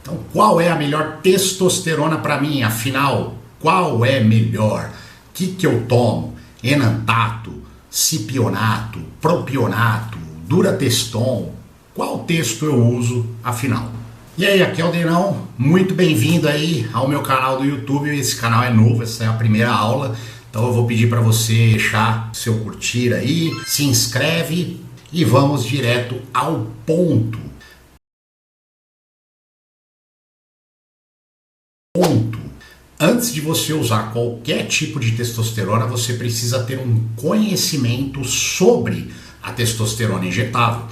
Então, qual é a melhor testosterona para mim? Afinal, qual é melhor? O que eu tomo? Enantato, cipionato, propionato, durateston? Qual texto eu uso, afinal? E aí, aqui é o Denão, muito bem-vindo aí ao meu canal do YouTube. Esse canal é novo, essa é a primeira aula, então eu vou pedir para você deixar seu curtir aí, se inscreve e vamos direto ao ponto. Antes de você usar qualquer tipo de testosterona, você precisa ter um conhecimento sobre a testosterona injetável.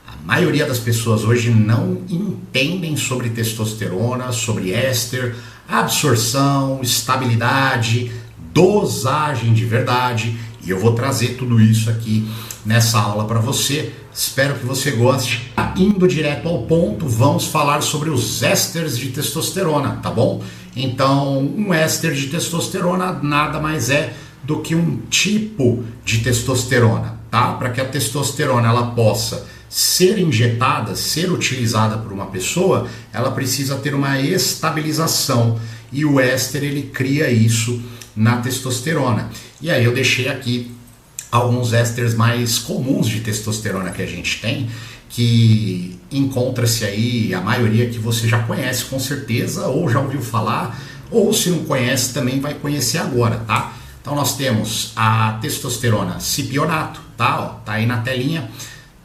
A maioria das pessoas hoje não entendem sobre testosterona, sobre éster, absorção, estabilidade, dosagem de verdade, e eu vou trazer tudo isso aqui nessa aula para você. Espero que você goste. Indo direto ao ponto, vamos falar sobre os ésteres de testosterona, tá bom? Então, um éster de testosterona nada mais é do que um tipo de testosterona, tá? Para que a testosterona ela possa ser injetada, ser utilizada por uma pessoa, ela precisa ter uma estabilização, e o éster ele cria isso na testosterona. E aí eu deixei aqui alguns ésteres mais comuns de testosterona que a gente tem, que encontra-se aí, a maioria que você já conhece com certeza, ou já ouviu falar, ou se não conhece também vai conhecer agora, tá? Então nós temos a testosterona cipionato, tá? Ó, tá aí na telinha.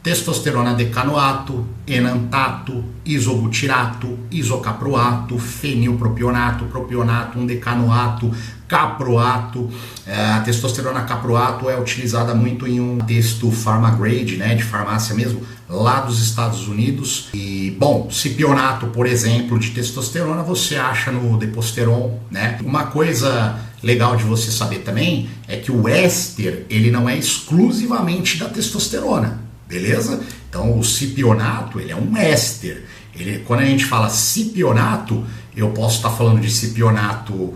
Testosterona decanoato, enantato, isobutirato, isocaproato, fenilpropionato, propionato, 1-decanoato, caproato. A testosterona caproato é utilizada muito em um texto pharmagrade, né, de farmácia mesmo, lá dos Estados Unidos. E, bom, cipionato, por exemplo, de testosterona você acha no Deposteron, né? Uma coisa legal de você saber também é que o éster, ele não é exclusivamente da testosterona. Beleza? Então o cipionato ele é um éster. Quando a gente fala cipionato, eu posso estar falando de cipionato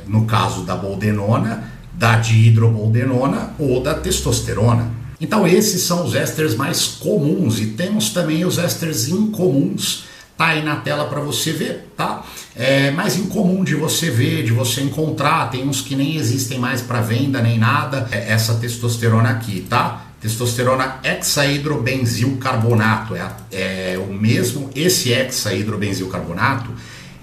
no caso da boldenona, da dihidroboldenona ou da testosterona. Então esses são os ésteres mais comuns, e temos também os ésteres incomuns. Tá aí na tela para você ver, tá? É mais incomum de você ver, de você encontrar. Tem uns que nem existem mais para venda nem nada. Essa testosterona aqui, tá? Testosterona hexahidrobenzilcarbonato, é o mesmo. Esse hexahidrobenzilcarbonato,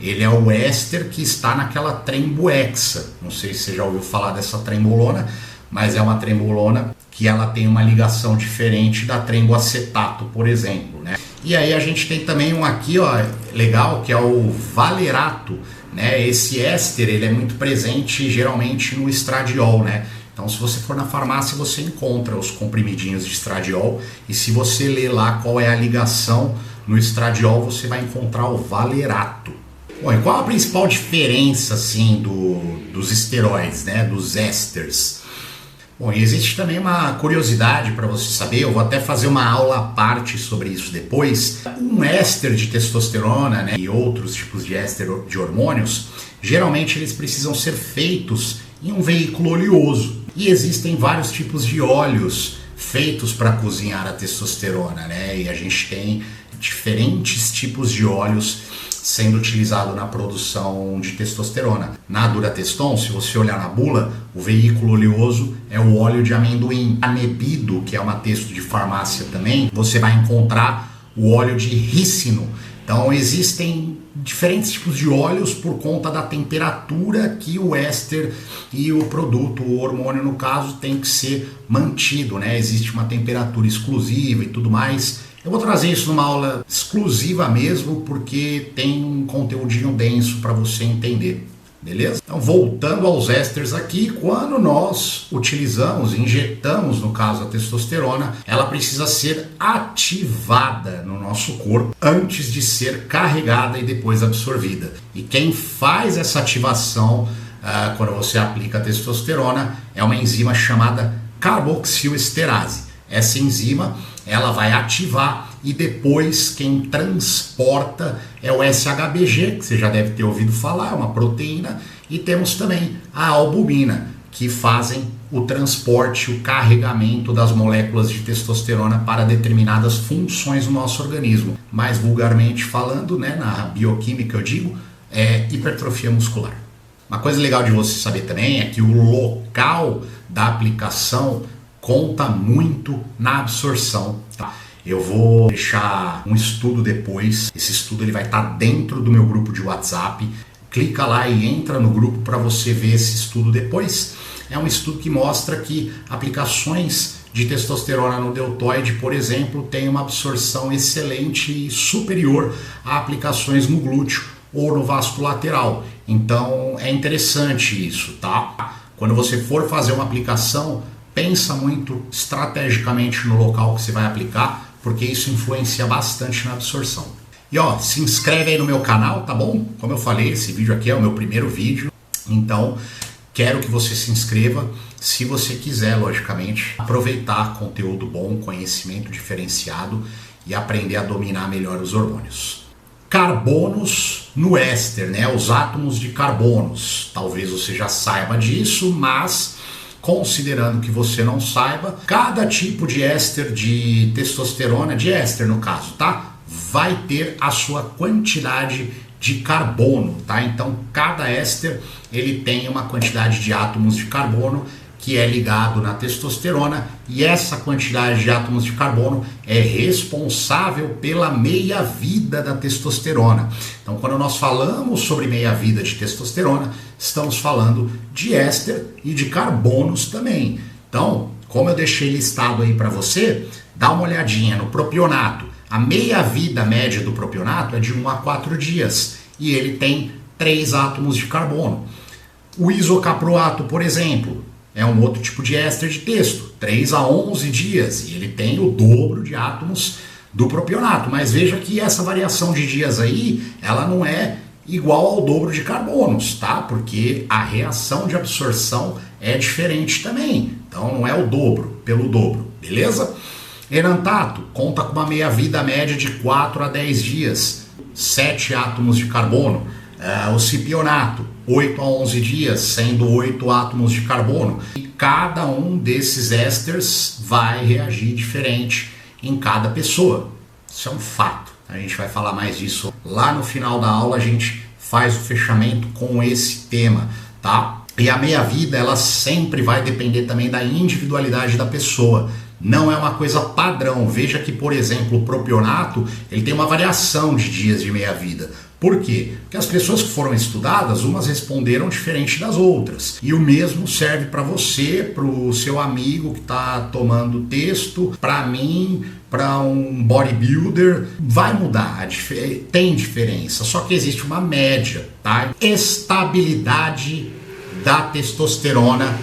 ele é o éster que está naquela trembohexa. Não sei se você já ouviu falar dessa trembolona, mas é uma trembolona que ela tem uma ligação diferente da tremboacetato, por exemplo, né? E aí a gente tem também um aqui, ó, legal, que é o valerato, né? Esse éster, ele é muito presente geralmente no estradiol, né? Então, se você for na farmácia, você encontra os comprimidinhos de estradiol, e se você ler lá qual é a ligação no estradiol, você vai encontrar o valerato. Bom, e qual a principal diferença, assim, dos esteroides, né, dos ésters? Bom, e existe também uma curiosidade para você saber, eu vou até fazer uma aula à parte sobre isso depois. Um éster de testosterona, né, e outros tipos de éster de hormônios, geralmente eles precisam ser feitos em um veículo oleoso. E existem vários tipos de óleos feitos para cozinhar a testosterona, né? E a gente tem diferentes tipos de óleos sendo utilizados na produção de testosterona. Na Durateston, se você olhar na bula, o veículo oleoso é o óleo de amendoim. A Nebido, que é uma texto de farmácia também, você vai encontrar o óleo de rícino. Então existem diferentes tipos de óleos por conta da temperatura que o éster e o produto, o hormônio no caso, tem que ser mantido, né? Existe uma temperatura exclusiva e tudo mais. Eu vou trazer isso numa aula exclusiva mesmo, porque tem um conteúdinho denso para você entender. Beleza? Então, voltando aos ésteres aqui, quando nós utilizamos, injetamos, no caso, a testosterona, ela precisa ser ativada no nosso corpo antes de ser carregada e depois absorvida. E quem faz essa ativação, quando você aplica a testosterona, é uma enzima chamada carboxilesterase. Essa enzima, ela vai ativar, e depois quem transporta é o SHBG, que você já deve ter ouvido falar, é uma proteína, e temos também a albumina, que fazem o transporte, o carregamento das moléculas de testosterona para determinadas funções do nosso organismo. Mais vulgarmente falando, né, na bioquímica eu digo, é hipertrofia muscular. Uma coisa legal de você saber também é que o local da aplicação conta muito na absorção, tá? Eu vou deixar um estudo depois, esse estudo ele vai estar dentro do meu grupo de WhatsApp. Clica lá e entra no grupo para você ver esse estudo depois. É um estudo que mostra que aplicações de testosterona no deltoide, por exemplo, tem uma absorção excelente e superior a aplicações no glúteo ou no vasto lateral. Então é interessante isso, tá? Quando você for fazer uma aplicação, pensa muito estrategicamente no local que você vai aplicar, porque isso influencia bastante na absorção. E ó, se inscreve aí no meu canal, tá bom? Como eu falei, esse vídeo aqui é o meu primeiro vídeo, então quero que você se inscreva, se você quiser, logicamente, aproveitar conteúdo bom, conhecimento diferenciado e aprender a dominar melhor os hormônios. Carbonos no éster, né? Os átomos de carbonos. Talvez você já saiba disso, mas considerando que você não saiba, cada tipo de éster de testosterona, de éster no caso, tá? Vai ter a sua quantidade de carbono, tá? Então cada éster ele tem uma quantidade de átomos de carbono que é ligado na testosterona, e essa quantidade de átomos de carbono é responsável pela meia-vida da testosterona. Então, quando nós falamos sobre meia-vida de testosterona, estamos falando de éster e de carbonos também. Então, como eu deixei listado aí para você, dá uma olhadinha no propionato. A meia-vida média do propionato é de 1 a 4 dias e ele tem 3 átomos de carbono. O isocaproato, por exemplo, é um outro tipo de éster de testo, 3 a 11 dias, e ele tem o dobro de átomos do propionato. Mas veja que essa variação de dias aí, ela não é igual ao dobro de carbonos, tá? Porque a reação de absorção é diferente também. Então não é o dobro pelo dobro, beleza? Enantato conta com uma meia-vida média de 4 a 10 dias, 7 átomos de carbono. O cipionato, 8 a 11 dias, sendo 8 átomos de carbono. E cada um desses ésters vai reagir diferente em cada pessoa. Isso é um fato. A gente vai falar mais disso lá no final da aula. A gente faz o fechamento com esse tema, tá? E a meia-vida, ela sempre vai depender também da individualidade da pessoa. Não é uma coisa padrão. Veja que, por exemplo, o propionato, ele tem uma variação de dias de meia-vida. Por quê? Porque as pessoas que foram estudadas, umas responderam diferente das outras. E o mesmo serve para você, para o seu amigo que está tomando texto, para mim, para um bodybuilder. Vai mudar, tem diferença, só que existe uma média, tá? Estabilidade da testosterona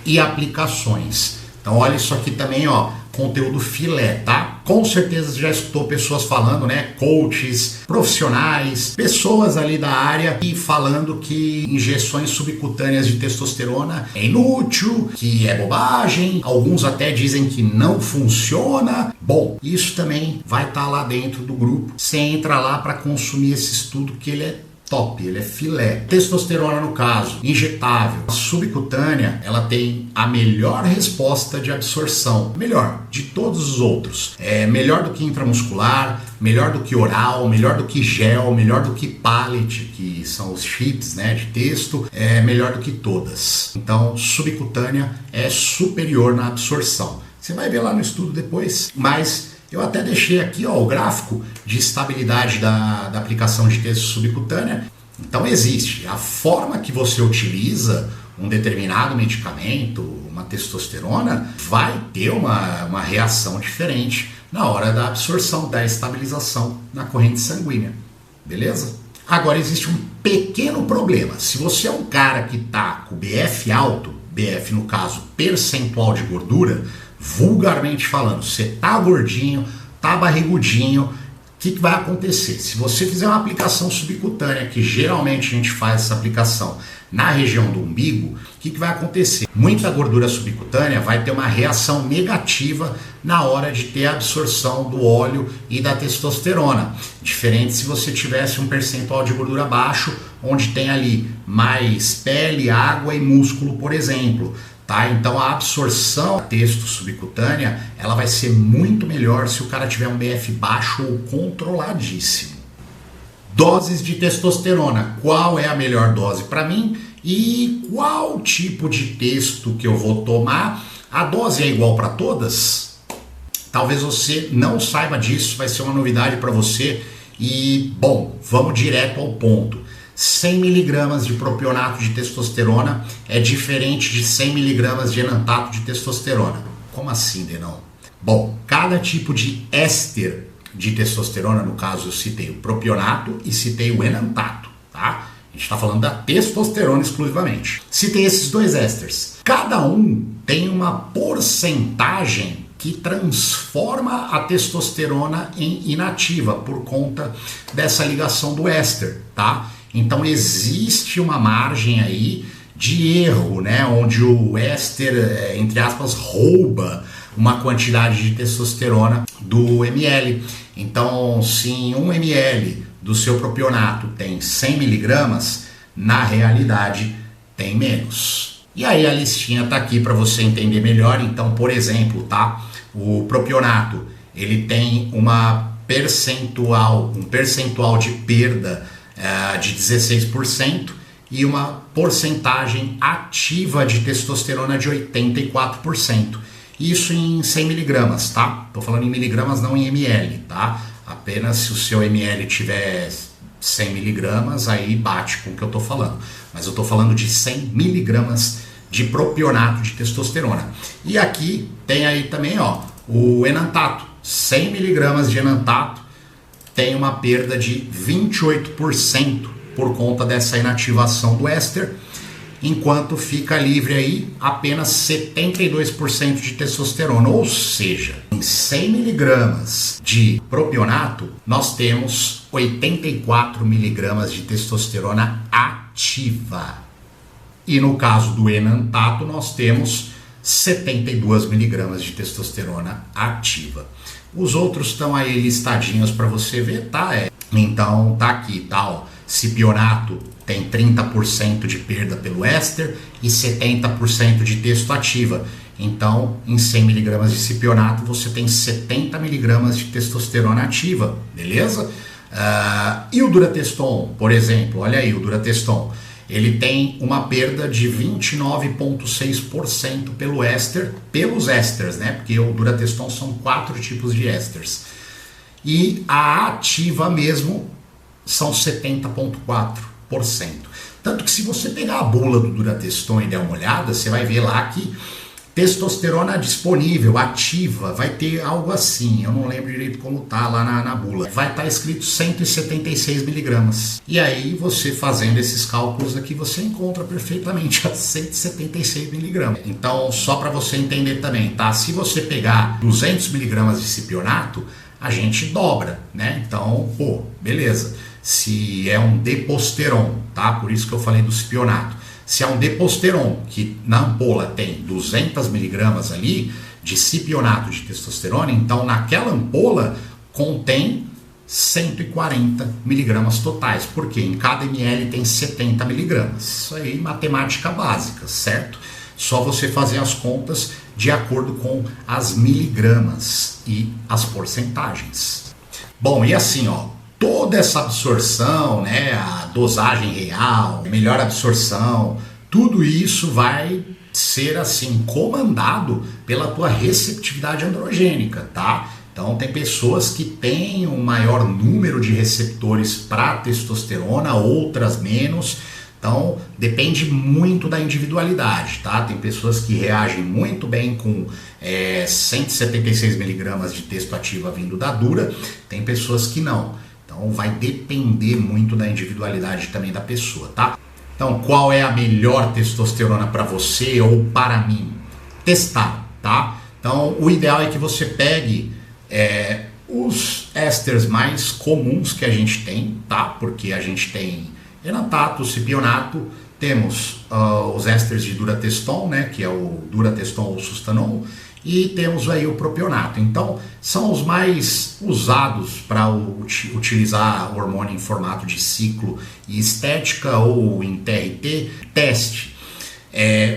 e aplicações. Então olha isso aqui também, ó, conteúdo filé, tá? Com certeza já escutou pessoas falando, né, coaches, profissionais, pessoas ali da área e falando que injeções subcutâneas de testosterona é inútil, que é bobagem, alguns até dizem que não funciona. Bom, isso também vai estar lá dentro do grupo. Você entra lá para consumir esse estudo que ele é top, ele é filé. Testosterona, no caso, injetável, subcutânea, ela tem a melhor resposta de absorção, melhor de todos os outros. É melhor do que intramuscular, melhor do que oral, melhor do que gel, melhor do que pallet, que são os chips, né, de testo, é melhor do que todas. Então, subcutânea é superior na absorção. Você vai ver lá no estudo depois, mas eu até deixei aqui, ó, o gráfico de estabilidade da aplicação de testo subcutânea. Então existe a forma que você utiliza um determinado medicamento, uma testosterona, vai ter uma reação diferente na hora da absorção, da estabilização na corrente sanguínea, beleza? Agora existe um pequeno problema. Se você é um cara que está com BF alto, BF no caso percentual de gordura, vulgarmente falando, você tá gordinho, tá barrigudinho, que vai acontecer? Se você fizer uma aplicação subcutânea, que geralmente a gente faz essa aplicação na região do umbigo, o que vai acontecer? Muita gordura subcutânea vai ter uma reação negativa na hora de ter a absorção do óleo e da testosterona. Diferente se você tivesse um percentual de gordura baixo, onde tem ali mais pele, água e músculo, por exemplo. Tá? Então a absorção da testo subcutânea ela vai ser muito melhor se o cara tiver um BF baixo ou controladíssimo. Doses de testosterona, qual é a melhor dose para mim e qual tipo de testo que eu vou tomar? A dose é igual para todas? Talvez você não saiba disso, vai ser uma novidade para você e, bom, vamos direto ao ponto. 100 mg de propionato de testosterona é diferente de 100 mg de enantato de testosterona. Como assim, Denão? Bom, cada tipo de éster de testosterona, no caso eu citei o propionato e citei o enantato, tá? A gente está falando da testosterona exclusivamente. Citei esses dois ésteres. Cada um tem uma porcentagem que transforma a testosterona em inativa por conta dessa ligação do éster, tá? Então existe uma margem aí de erro, né? Onde o éster, entre aspas, rouba uma quantidade de testosterona do ml. Então, se em 1 ml do seu propionato tem 100 mg, na realidade tem menos. E aí a listinha tá aqui para você entender melhor. Então, por exemplo, tá? O propionato, ele tem um percentual de perda de 16% e uma porcentagem ativa de testosterona de 84%. Isso em 100 mg, tá? Tô falando em miligramas, não em ml, tá? Apenas se o seu ml tiver 100 mg, aí bate com o que eu tô falando. Mas eu tô falando de 100 mg de propionato de testosterona. E aqui tem aí também, ó, o enantato. 100 mg de enantato tem uma perda de 28% por conta dessa inativação do éster, enquanto fica livre aí apenas 72% de testosterona. Ou seja, em 100 mg de propionato, nós temos 84 mg de testosterona ativa. E no caso do enantato, nós temos 72 mg de testosterona ativa. Os outros estão aí listadinhos para você ver, tá? Então tá aqui, tá? Ó. Cipionato tem 30% de perda pelo éster e 70% de testo ativa. Então, em 100 mg de cipionato, você tem 70 mg de testosterona ativa, beleza? E o Durateston, por exemplo, olha aí o Durateston. Ele tem uma perda de 29,6% pelos ésters, né? Porque o Durateston são 4 tipos de ésters. E a ativa mesmo são 70,4%. Tanto que se você pegar a bula do Durateston e der uma olhada, você vai ver lá que testosterona disponível, ativa, vai ter algo assim, eu não lembro direito como tá lá na bula. Vai estar escrito 176 mg. E aí você fazendo esses cálculos aqui, você encontra perfeitamente a 176 mg. Então, só para você entender também, tá? Se você pegar 200 mg de cipionato, a gente dobra, né? Então, pô, beleza. Se é um deposteron, tá? Por isso que eu falei do cipionato. Se é um deposteron, que na ampola tem 200 mg ali de cipionato de testosterona, então naquela ampola contém 140 mg totais, porque em cada ml tem 70 mg. Isso aí, matemática básica, certo? Só você fazer as contas de acordo com as miligramas e as porcentagens. Bom, e assim, ó, toda essa absorção, né, a dosagem real, melhor absorção, tudo isso vai ser assim comandado pela tua receptividade androgênica, tá? Então tem pessoas que têm um maior número de receptores para testosterona, outras menos. Então depende muito da individualidade, tá? Tem pessoas que reagem muito bem com 176 mg de testo ativa vindo da Dura, tem pessoas que não. Então vai depender muito da individualidade também da pessoa, tá? Então qual é a melhor testosterona para você ou para mim? Testar, tá? Então o ideal é que você pegue os ésteres mais comuns que a gente tem, tá? Porque a gente tem enantato, cipionato, temos os ésteres de durateston, né? Que é o durateston ou sustanon, e temos aí o propionato. Então, são os mais usados para utilizar hormônio em formato de ciclo e estética ou em TRT. Teste.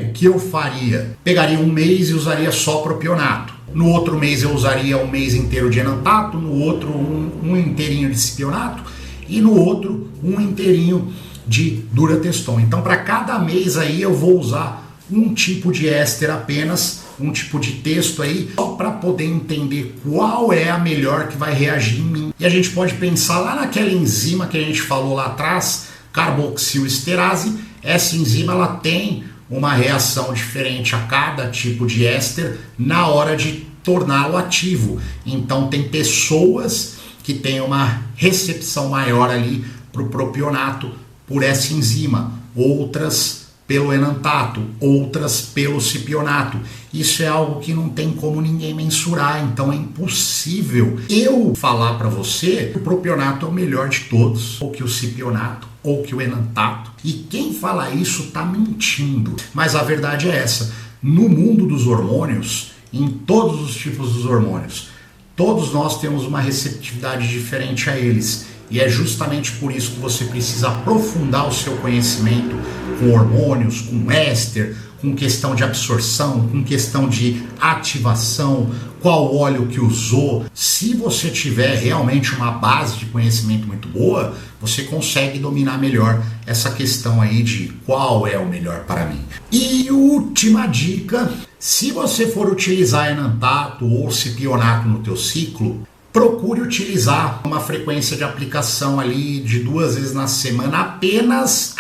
O que eu faria? Pegaria um mês e usaria só propionato. No outro mês eu usaria um mês inteiro de enantato, no outro um inteirinho de cipionato e no outro um inteirinho de durateston. Então, para cada mês aí eu vou usar um tipo de éster apenas, um tipo de texto aí, só para poder entender qual é a melhor que vai reagir em mim. E a gente pode pensar lá naquela enzima que a gente falou lá atrás, carboxilesterase. Essa enzima ela tem uma reação diferente a cada tipo de éster na hora de torná-lo ativo. Então tem pessoas que têm uma recepção maior ali para o propionato por essa enzima, outras pelo enantato, outras pelo cipionato. Isso é algo que não tem como ninguém mensurar, então é impossível eu falar para você que o propionato é o melhor de todos, ou que o cipionato, ou que o enantato. E quem fala isso está mentindo. Mas a verdade é essa. No mundo dos hormônios, em todos os tipos dos hormônios, todos nós temos uma receptividade diferente a eles. E é justamente por isso que você precisa aprofundar o seu conhecimento com hormônios, com éster, com questão de absorção, com questão de ativação, qual óleo que usou. Se você tiver realmente uma base de conhecimento muito boa, você consegue dominar melhor essa questão aí de qual é o melhor para mim. E última dica, se você for utilizar enantato ou cipionato no teu ciclo, procure utilizar uma frequência de aplicação ali de 2 vezes na semana, apenas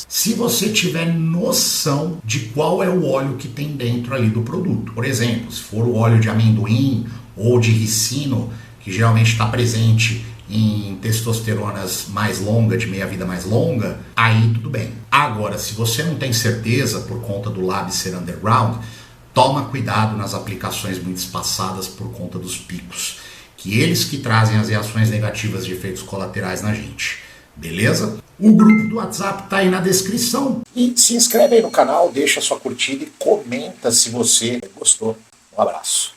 se você tiver noção de qual é o óleo que tem dentro ali do produto. Por exemplo, se for o óleo de amendoim ou de ricino, que geralmente está presente em testosteronas mais longas, de meia-vida mais longa, aí tudo bem. Agora, se você não tem certeza por conta do lab ser underground, toma cuidado nas aplicações muito espaçadas por conta dos picos, que eles que trazem as reações negativas de efeitos colaterais na gente. Beleza? O grupo do WhatsApp tá aí na descrição. E se inscreve aí no canal, deixa sua curtida e comenta se você gostou. Um abraço.